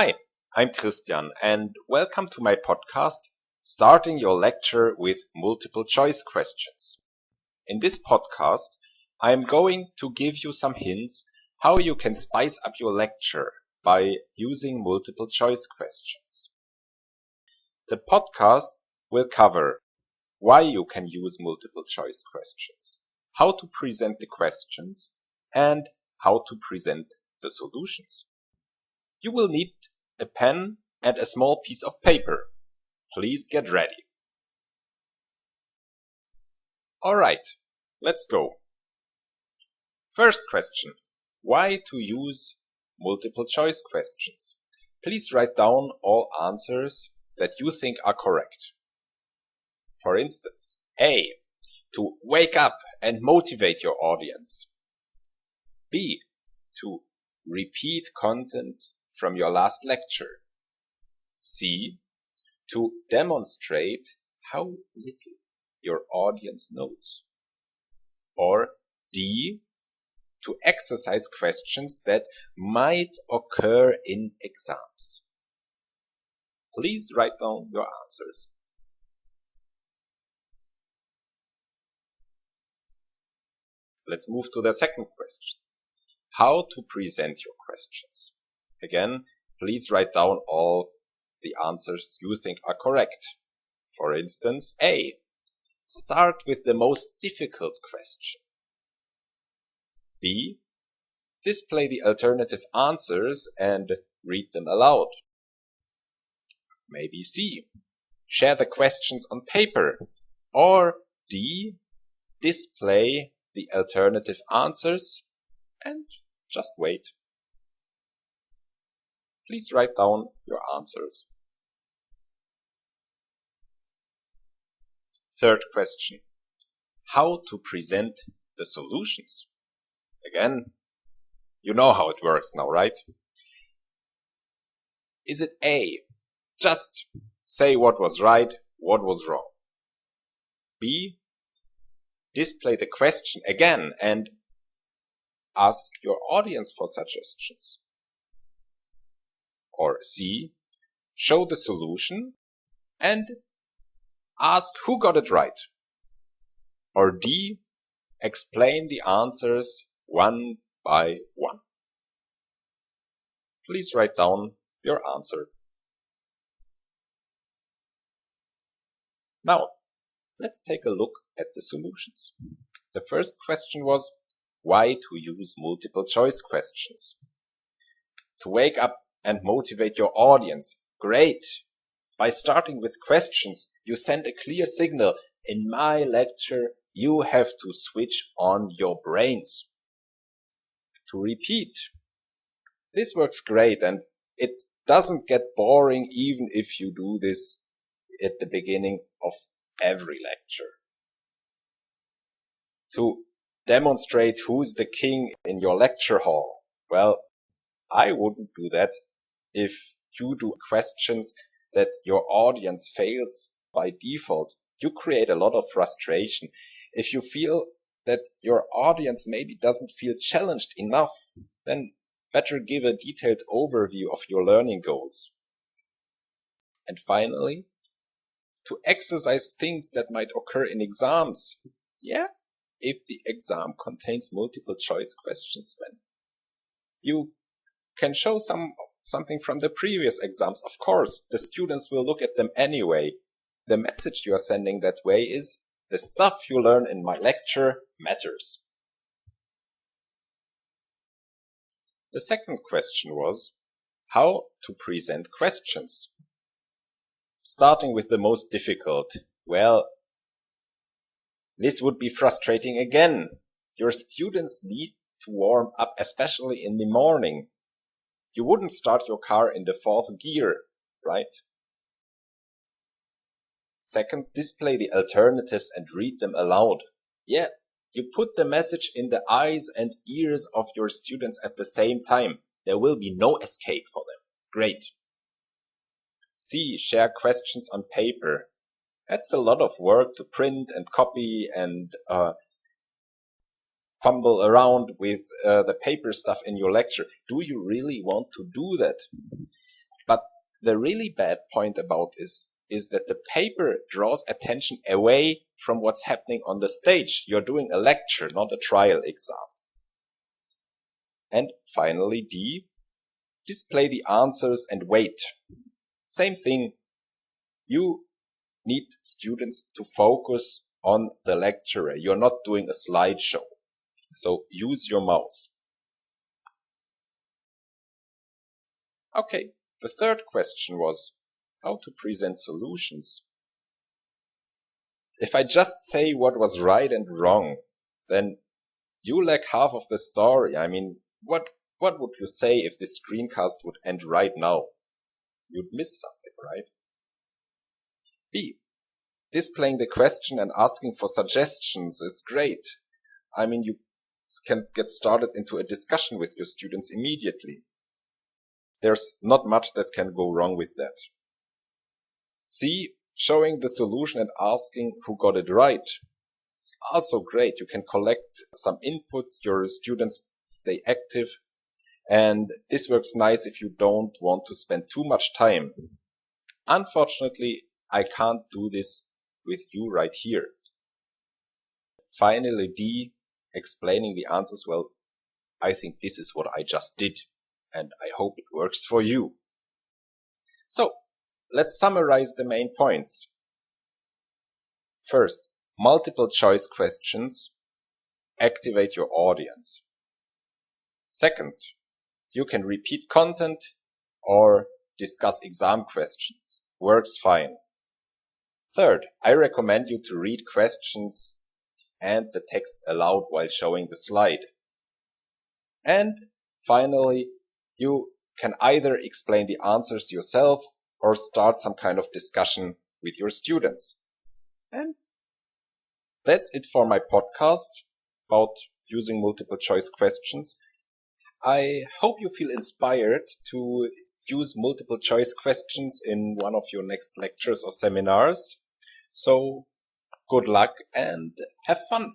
Hi, I'm Christian and welcome to my podcast, Starting Your Lecture with Multiple Choice Questions. In this podcast, I'm going to give you some hints how you can spice up your lecture by using multiple choice questions. The podcast will cover why you can use multiple choice questions, how to present the questions, and how to present the solutions. You will need a pen and a small piece of paper. Please get ready. Alright, let's go. First question. Why to use multiple choice questions? Please write down all answers that you think are correct. For instance, A. To wake up and motivate your audience. B. To repeat content from your last lecture. C. To demonstrate how little your audience knows. Or D. To exercise questions that might occur in exams. Please write down your answers. Let's move to the second question. How to present your questions. Again, please write down all the answers you think are correct. For instance, A. Start with the most difficult question. B. Display the alternative answers and read them aloud. Maybe C. Share the questions on paper. Or D. Display the alternative answers and just wait. Please write down your answers. Third question. How to present the solutions? Again, you know how it works now, right? Is it A. Just say what was right, what was wrong? B. Display the question again and ask your audience for suggestions. Or C. Show the solution and ask who got it right. Or D. Explain the answers one by one. Please write down your answer. Now, let's take a look at the solutions. The first question was, why to use multiple choice questions? To wake up and motivate your audience. Great! By starting with questions, you send a clear signal. In my lecture, you have to switch on your brains. To repeat. This works great and it doesn't get boring even if you do this at the beginning of every lecture. To demonstrate who's the king in your lecture hall. Well, I wouldn't do that if you do questions that your audience fails by default. You create a lot of frustration. If you feel that your audience maybe doesn't feel challenged enough, then better give a detailed overview of your learning goals. And finally, to exercise things that might occur in exams. Yeah, if the exam contains multiple choice questions, then you can show something from the previous exams. Of course, the students will look at them anyway. The message you are sending that way is, the stuff you learn in my lecture matters. The second question was, how to present questions? Starting with the most difficult. Well, this would be frustrating again. Your students need to warm up, especially in the morning. You wouldn't start your car in the fourth gear, right? Second, display the alternatives and read them aloud. Yeah, you put the message in the eyes and ears of your students at the same time. There will be no escape for them. It's great. C. Share questions on paper. That's a lot of work to print and copy and fumble around with the paper stuff in your lecture. Do you really want to do that? But the really bad point about is that the paper draws attention away from what's happening on the stage. You're doing a lecture, not a trial exam. And finally, D, display the answers and wait. Same thing. You need students to focus on the lecturer. You're not doing a slideshow. So use your mouth. Okay, the third question was how to present solutions. If I just say what was right and wrong, then you lack half of the story. I mean, what would you say if this screencast would end right now? You'd miss something, right? B, displaying the question and asking for suggestions is great. I mean, you can get started into a discussion with your students immediately. There's not much that can go wrong with that. C, showing the solution and asking who got it right. It's also great. You can collect some input, your students stay active, and this works nice if you don't want to spend too much time. Unfortunately, I can't do this with you right here. Finally, D, explaining the answers. Well, I think this is what I just did, and I hope it works for you. So, let's summarize the main points. First, multiple choice questions activate your audience. Second, you can repeat content or discuss exam questions. Works fine. Third, I recommend you to read questions and the text aloud while showing the slide. And finally, you can either explain the answers yourself or start some kind of discussion with your students. And that's it for my podcast about using multiple choice questions. I hope you feel inspired to use multiple choice questions in one of your next lectures or seminars. So good luck and have fun.